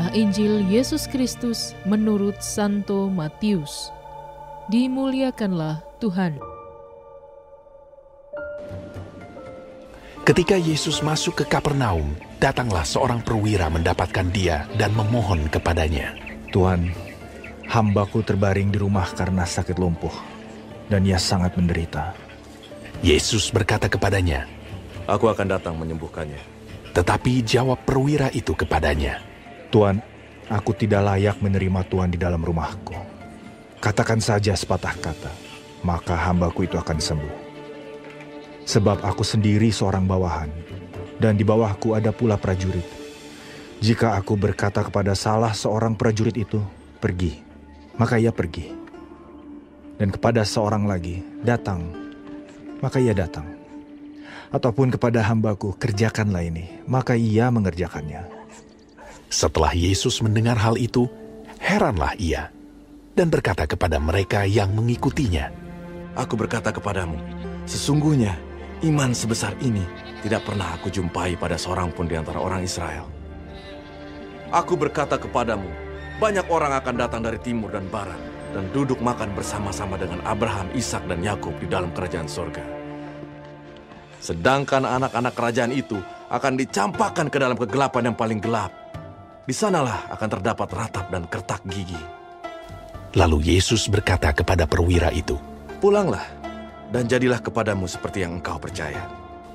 Inilah Injil Yesus Kristus menurut Santo Matius. Dimuliakanlah Tuhan. Ketika Yesus masuk ke Kapernaum, datanglah seorang perwira mendapatkan dia dan memohon kepadanya. Tuhan, hambaku terbaring di rumah karena sakit lumpuh, dan ia sangat menderita. Yesus berkata kepadanya, Aku akan datang menyembuhkannya. tetapi jawab perwira itu kepadanya, Tuhan, aku tidak layak menerima Tuhan di dalam rumahku. Katakan saja sepatah kata, maka hambaku itu akan sembuh. Sebab aku sendiri seorang bawahan, dan di bawahku ada pula prajurit. Jika aku berkata kepada salah seorang prajurit itu, pergi, maka ia pergi. Dan kepada seorang lagi, datang, maka ia datang. Ataupun kepada hambaku, kerjakanlah ini, maka ia mengerjakannya. Setelah Yesus mendengar hal itu, heranlah ia, dan berkata kepada mereka yang mengikutinya, Aku berkata kepadamu, sesungguhnya iman sebesar ini tidak pernah aku jumpai pada seorang pun di antara orang Israel. Aku berkata kepadamu, banyak orang akan datang dari timur dan barat, dan duduk makan bersama-sama dengan Abraham, Ishak, dan Yakub di dalam kerajaan surga. Sedangkan anak-anak kerajaan itu akan dicampakkan ke dalam kegelapan yang paling gelap. Di sanalah akan terdapat ratap dan kertak gigi. Lalu Yesus berkata kepada perwira itu, Pulanglah, dan jadilah kepadamu seperti yang engkau percaya.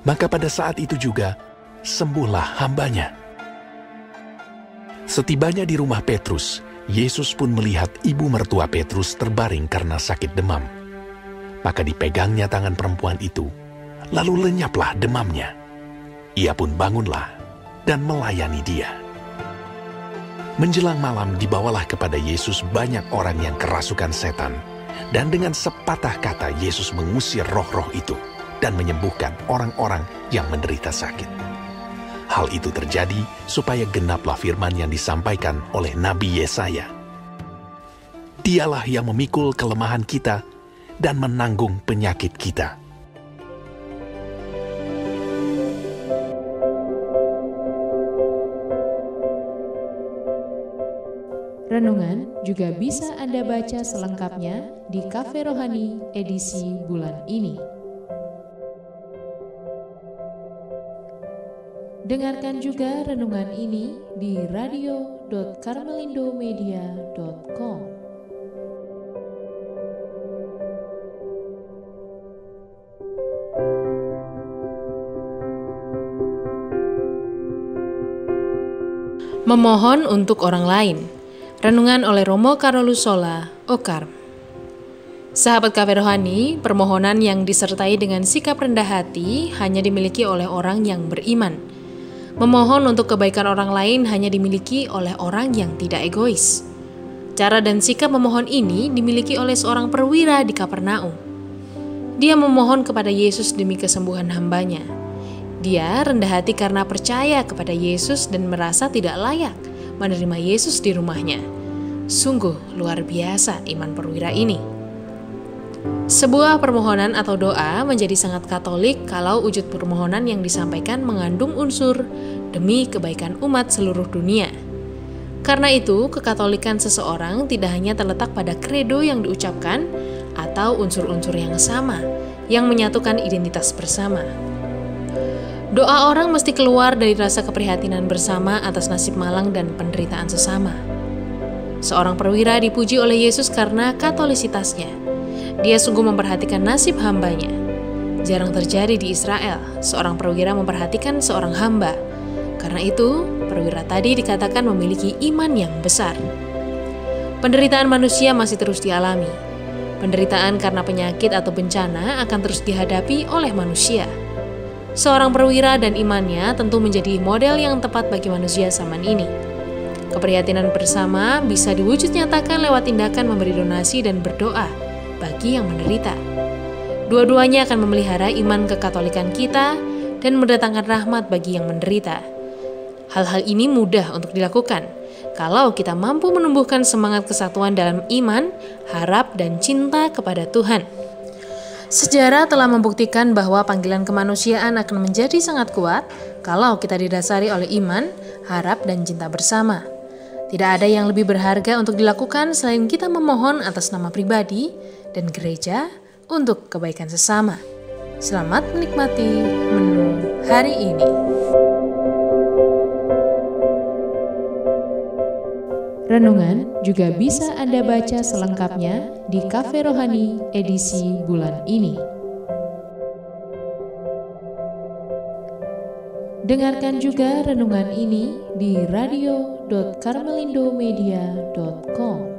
maka pada saat itu juga sembuhlah hambanya. Setibanya di rumah Petrus, Yesus pun melihat ibu mertua Petrus terbaring karena sakit demam. Maka dipegangnya tangan perempuan itu, lalu lenyaplah demamnya. Ia pun bangunlah dan melayani dia. Menjelang malam dibawalah kepada Yesus banyak orang yang kerasukan setan, dan dengan sepatah kata Yesus mengusir roh-roh itu dan menyembuhkan orang-orang yang menderita sakit. Hal itu terjadi supaya genaplah firman yang disampaikan oleh Nabi Yesaya. Dialah yang memikul kelemahan kita dan menanggung penyakit kita. Renungan juga bisa Anda baca selengkapnya di Cafe Rohani edisi bulan ini. Dengarkan juga renungan ini di radio.karmelindomedia.com. Memohon untuk orang lain. Renungan oleh Romo Carolus Sola, Okar. Sahabat Cafe Rohani, permohonan yang disertai dengan sikap rendah hati hanya dimiliki oleh orang yang beriman. Memohon untuk kebaikan orang lain hanya dimiliki oleh orang yang tidak egois. Cara dan sikap memohon ini dimiliki oleh seorang perwira di Kapernaum. Dia memohon kepada Yesus demi kesembuhan hambanya. Dia rendah hati karena percaya kepada Yesus dan merasa tidak layak menerima Yesus di rumahnya. Sungguh luar biasa iman perwira ini. Sebuah permohonan atau doa menjadi sangat Katolik kalau wujud permohonan yang disampaikan mengandung unsur demi kebaikan umat seluruh dunia. Karena itu, kekatolikan seseorang tidak hanya terletak pada kredo yang diucapkan atau unsur-unsur yang sama yang menyatukan identitas bersama. Doa orang mesti keluar dari rasa keprihatinan bersama atas nasib malang dan penderitaan sesama. Seorang perwira dipuji oleh Yesus karena katolisitasnya. Dia sungguh memperhatikan nasib hambanya. Jarang terjadi di Israel, seorang perwira memperhatikan seorang hamba. Karena itu, perwira tadi dikatakan memiliki iman yang besar. Penderitaan manusia masih terus dialami. Penderitaan karena penyakit atau bencana akan terus dihadapi oleh manusia. Seorang perwira dan imannya tentu menjadi model yang tepat bagi manusia zaman ini. Keprihatinan bersama bisa diwujud nyatakan lewat tindakan memberi donasi dan berdoa bagi yang menderita. Dua-duanya akan memelihara iman kekatolikan kita dan mendatangkan rahmat bagi yang menderita. Hal-hal ini mudah untuk dilakukan kalau kita mampu menumbuhkan semangat kesatuan dalam iman, harap, dan cinta kepada Tuhan. Sejarah telah membuktikan bahwa panggilan kemanusiaan akan menjadi sangat kuat kalau kita didasari oleh iman, harap, dan cinta bersama. Tidak ada yang lebih berharga untuk dilakukan selain kita memohon atas nama pribadi dan gereja untuk kebaikan sesama. Selamat menikmati menu hari ini. Renungan juga bisa Anda baca selengkapnya di Cafe Rohani edisi bulan ini. Dengarkan juga renungan ini di radio.karmelindomedia.com.